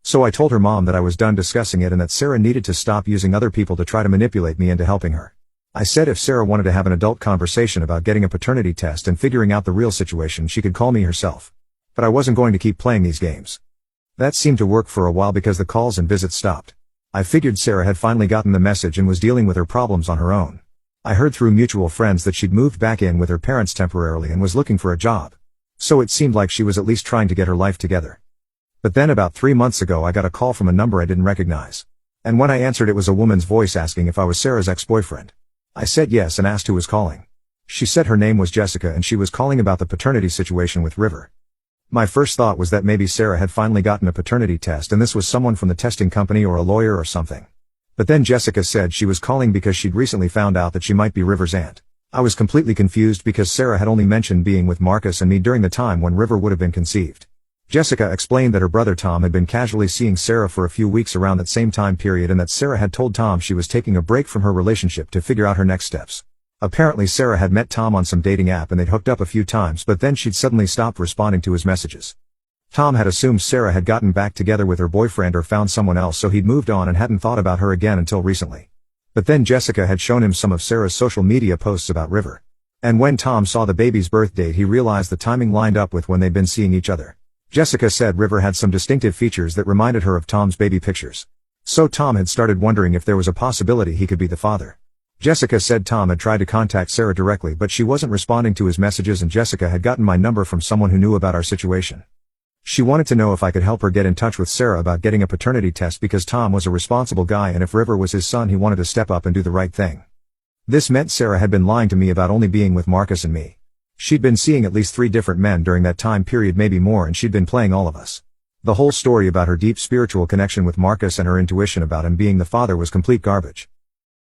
So I told her mom that I was done discussing it and that Sarah needed to stop using other people to try to manipulate me into helping her. I said if Sarah wanted to have an adult conversation about getting a paternity test and figuring out the real situation, she could call me herself. But I wasn't going to keep playing these games. That seemed to work for a while because the calls and visits stopped. I figured Sarah had finally gotten the message and was dealing with her problems on her own. I heard through mutual friends that she'd moved back in with her parents temporarily and was looking for a job. So it seemed like she was at least trying to get her life together. But then about 3 months ago I got a call from a number I didn't recognize. And when I answered, it was a woman's voice asking if I was Sarah's ex-boyfriend. I said yes and asked who was calling. She said her name was Jessica and she was calling about the paternity situation with River. My first thought was that maybe Sarah had finally gotten a paternity test and this was someone from the testing company or a lawyer or something. But then Jessica said she was calling because she'd recently found out that she might be River's aunt. I was completely confused because Sarah had only mentioned being with Marcus and me during the time when River would have been conceived. Jessica explained that her brother Tom had been casually seeing Sarah for a few weeks around that same time period and that Sarah had told Tom she was taking a break from her relationship to figure out her next steps. Apparently Sarah had met Tom on some dating app and they'd hooked up a few times, but then she'd suddenly stopped responding to his messages. Tom had assumed Sarah had gotten back together with her boyfriend or found someone else, so he'd moved on and hadn't thought about her again until recently. But then Jessica had shown him some of Sarah's social media posts about River. And when Tom saw the baby's birth date, he realized the timing lined up with when they'd been seeing each other. Jessica said River had some distinctive features that reminded her of Tom's baby pictures. So Tom had started wondering if there was a possibility he could be the father. Jessica said Tom had tried to contact Sarah directly, but she wasn't responding to his messages, and Jessica had gotten my number from someone who knew about our situation. She wanted to know if I could help her get in touch with Sarah about getting a paternity test because Tom was a responsible guy and if River was his son he wanted to step up and do the right thing. This meant Sarah had been lying to me about only being with Marcus and me. She'd been seeing at least 3 different men during that time period, maybe more, and she'd been playing all of us. The whole story about her deep spiritual connection with Marcus and her intuition about him being the father was complete garbage.